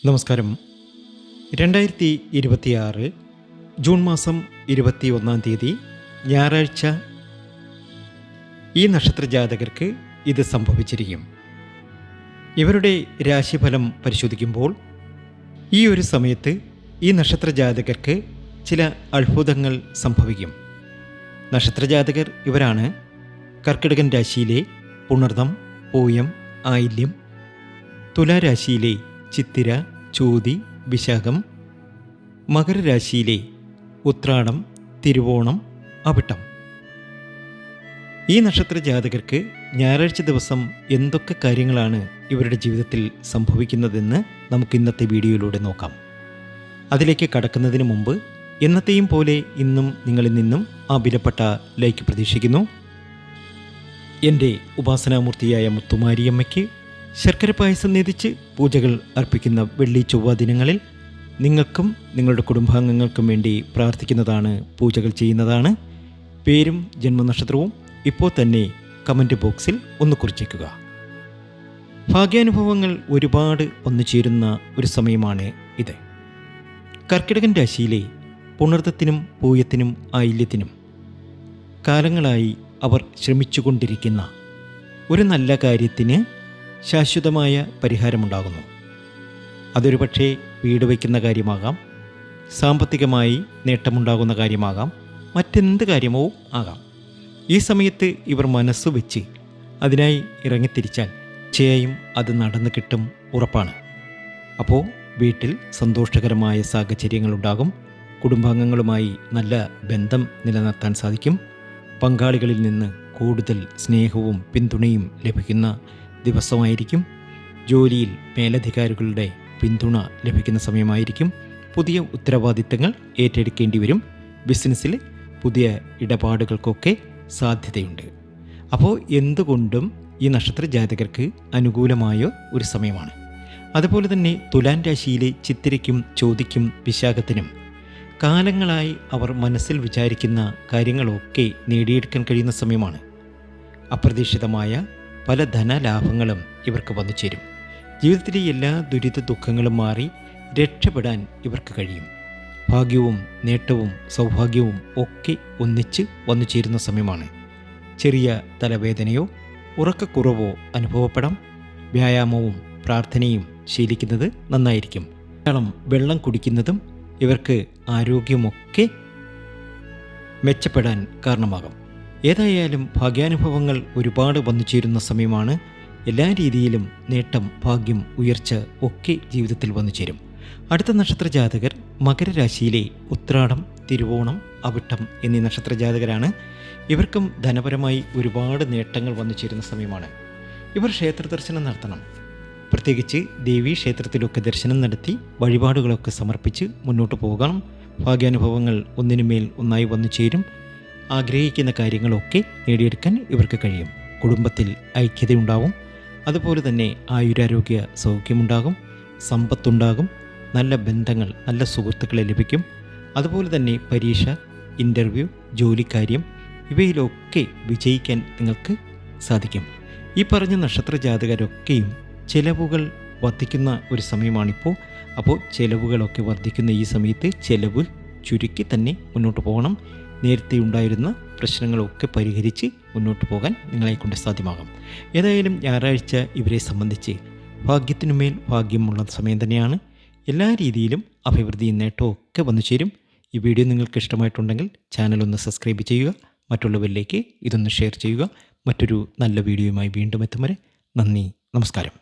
നമസ്കാരം. 2026 ജൂൺ മാസം 21 തീയതി ഞായറാഴ്ച ഈ നക്ഷത്ര ജാതകർക്ക് ഇത് സംഭവിച്ചിരിക്കും. ഇവരുടെ രാശിഫലം പരിശോധിക്കുമ്പോൾ ഈ ഒരു സമയത്ത് ഈ നക്ഷത്ര ജാതകർക്ക് ചില അത്ഭുതങ്ങൾ സംഭവിക്കും. നക്ഷത്ര ജാതകർ ഇവരാണ്: കർക്കിടകൻ രാശിയിലെ പുണർദം, പൂയം, ആയില്യം; തുലാരാശിയിലെ ചിത്തിര, ചോതി, വിശാഖം; മകരരാശിയിലെ ഉത്രാടം, തിരുവോണം, അവിട്ടം. ഈ നക്ഷത്ര ജാതകർക്ക് ഞായറാഴ്ച ദിവസം എന്തൊക്കെ കാര്യങ്ങളാണ് ഇവരുടെ ജീവിതത്തിൽ സംഭവിക്കുന്നതെന്ന് നമുക്ക് ഇന്നത്തെ വീഡിയോയിലൂടെ നോക്കാം. അതിലേക്ക് കടക്കുന്നതിന് മുമ്പ് എന്നത്തെയും പോലെ ഇന്നും നിങ്ങളിൽ നിന്നും ആ വിലപ്പെട്ട ലൈക്ക് പ്രതീക്ഷിക്കുന്നു. എൻ്റെ ഉപാസനാമൂർത്തിയായ മുത്തുമാരിയമ്മയ്ക്ക് ശർക്കര പായസം നേതിച്ച് പൂജകൾ അർപ്പിക്കുന്ന വെള്ളി ചൊവ്വ ദിനങ്ങളിൽ നിങ്ങൾക്കും നിങ്ങളുടെ കുടുംബാംഗങ്ങൾക്കും വേണ്ടി പ്രാർത്ഥിക്കുന്നതാണ്, പൂജകൾ ചെയ്യുന്നതാണ്. പേരും ജന്മനക്ഷത്രവും ഇപ്പോൾ തന്നെ കമൻറ്റ് ബോക്സിൽ ഒന്ന് കുറിച്ചേക്കുക. ഭാഗ്യാനുഭവങ്ങൾ ഒരുപാട് വന്നു ചേരുന്ന ഒരു സമയമാണ് ഇത്. കർക്കിടകൻ രാശിയിലെ പുണർദത്തിനും പൂയത്തിനും ആയില്യത്തിനും കാലങ്ങളായി അവർ ശ്രമിച്ചുകൊണ്ടിരിക്കുന്ന ഒരു നല്ല കാര്യത്തിന് ശാശ്വതമായ പരിഹാരമുണ്ടാകുന്നു. അതൊരു പക്ഷേ വീട് വയ്ക്കുന്ന കാര്യമാകാം, സാമ്പത്തികമായി നേട്ടമുണ്ടാകുന്ന കാര്യമാകാം, മറ്റെന്ത് കാര്യമോ ആകാം. ഈ സമയത്ത് ഇവർ മനസ്സ് വെച്ച് അതിനായി ഇറങ്ങിത്തിരിച്ചാൽ തീർച്ചയായും അത് നടന്നു കിട്ടും, ഉറപ്പാണ്. അപ്പോൾ വീട്ടിൽ സന്തോഷകരമായ സാഹചര്യങ്ങളുണ്ടാകും. കുടുംബാംഗങ്ങളുമായി നല്ല ബന്ധം നിലനിർത്താൻ സാധിക്കും. പങ്കാളികളിൽ നിന്ന് കൂടുതൽ സ്നേഹവും പിന്തുണയും ലഭിക്കുന്ന ദിവസമായിരിക്കും. ജോലിയിൽ മേലധികാരികളുടെ പിന്തുണ ലഭിക്കുന്ന സമയമായിരിക്കും. പുതിയ ഉത്തരവാദിത്തങ്ങൾ ഏറ്റെടുക്കേണ്ടി വരും. ബിസിനസ്സിൽ പുതിയ ഇടപാടുകൾക്കൊക്കെ സാധ്യതയുണ്ട്. അപ്പോൾ എന്തുകൊണ്ടും ഈ നക്ഷത്ര ജാതകർക്ക് അനുകൂലമായ ഒരു സമയമാണ്. അതുപോലെ തന്നെ തുലാൻ രാശിയിലെ ചിത്തിരയ്ക്കും ചോതിക്കും വിശാഖത്തിനും കാലങ്ങളായി അവർ മനസ്സിൽ വിചാരിക്കുന്ന കാര്യങ്ങളൊക്കെ നേടിയെടുക്കാൻ കഴിയുന്ന സമയമാണ്. അപ്രതീക്ഷിതമായ പല ധനലാഭങ്ങളും ഇവർക്ക് വന്നു ചേരും. ജീവിതത്തിലെ എല്ലാ ദുരിത ദുഃഖങ്ങളും മാറി രക്ഷപ്പെടാൻ ഇവർക്ക് കഴിയും. ഭാഗ്യവും നേട്ടവും സൗഭാഗ്യവും ഒക്കെ ഒന്നിച്ച് വന്നു ചേരുന്ന സമയമാണ്. ചെറിയ തലവേദനയോ ഉറക്കക്കുറവോ അനുഭവപ്പെടാം. വ്യായാമവും പ്രാർത്ഥനയും ശീലിക്കുന്നത് നന്നായിരിക്കും. ധാരാളം വെള്ളം കുടിക്കുന്നതും ഇവർക്ക് ആരോഗ്യമൊക്കെ മെച്ചപ്പെടാൻ കാരണമാകും. ഏതായാലും ഭാഗ്യാനുഭവങ്ങൾ ഒരുപാട് വന്നു ചേരുന്ന സമയമാണ്. എല്ലാ രീതിയിലും നേട്ടം, ഭാഗ്യം, ഉയർച്ച ഒക്കെ ജീവിതത്തിൽ വന്നു ചേരും. അടുത്ത നക്ഷത്ര ജാതകർ മകരരാശിയിലെ ഉത്രാടം, തിരുവോണം, അവിട്ടം എന്നീ നക്ഷത്ര ജാതകരാണ്. ഇവർക്കും ധനപരമായി ഒരുപാട് നേട്ടങ്ങൾ വന്നു ചേരുന്ന സമയമാണ്. ഇവർ ക്ഷേത്ര ദർശനം നടത്തണം. പ്രത്യേകിച്ച് ദേവീ ക്ഷേത്രത്തിലൊക്കെ ദർശനം നടത്തി വഴിപാടുകളൊക്കെ സമർപ്പിച്ച് മുന്നോട്ട് പോകണം. ഭാഗ്യാനുഭവങ്ങൾ ഒന്നിനുമേൽ ഒന്നായി വന്നു ചേരും. ആഗ്രഹിക്കുന്ന കാര്യങ്ങളൊക്കെ നേടിയെടുക്കാൻ ഇവർക്ക് കഴിയും. കുടുംബത്തിൽ ഐക്യതയുണ്ടാകും. അതുപോലെ തന്നെ ആയുരാരോഗ്യ സൗഖ്യമുണ്ടാകും, സമ്പത്തുണ്ടാകും, നല്ല ബന്ധങ്ങൾ, നല്ല സുഹൃത്തുക്കളെ ലഭിക്കും. അതുപോലെ തന്നെ പരീക്ഷ, ഇൻ്റർവ്യൂ, ജോലിക്കാര്യം ഇവയിലൊക്കെ വിജയിക്കാൻ നിങ്ങൾക്ക് സാധിക്കും. ഈ പറഞ്ഞ നക്ഷത്ര ജാതകരൊക്കെയും ചിലവുകൾ വർദ്ധിക്കുന്ന ഒരു സമയമാണിപ്പോൾ. അപ്പോൾ ചിലവുകളൊക്കെ വർദ്ധിക്കുന്ന ഈ സമയത്ത് ചിലവ് ചുരുക്കി തന്നെ മുന്നോട്ട് പോകണം. നേരത്തെ ഉണ്ടായിരുന്ന പ്രശ്നങ്ങളൊക്കെ പരിഹരിച്ച് മുന്നോട്ട് പോകാൻ നിങ്ങളെക്കൊണ്ട് സാധ്യമാകും. ഏതായാലും ഞായറാഴ്ച ഇവരെ സംബന്ധിച്ച് ഭാഗ്യത്തിനുമേൽ ഭാഗ്യമുള്ള സമയം തന്നെയാണ്. എല്ലാ രീതിയിലും അഭിവൃദ്ധിയും നേട്ടവും ഒക്കെ വന്നു ചേരും. ഈ വീഡിയോ നിങ്ങൾക്ക് ഇഷ്ടമായിട്ടുണ്ടെങ്കിൽ ചാനൽ ഒന്ന് സബ്സ്ക്രൈബ് ചെയ്യുക, മറ്റുള്ളവരിലേക്ക് ഇതൊന്ന് ഷെയർ ചെയ്യുക. മറ്റൊരു നല്ല വീഡിയോയുമായി വീണ്ടും എത്തും വരെ നന്ദി, നമസ്കാരം.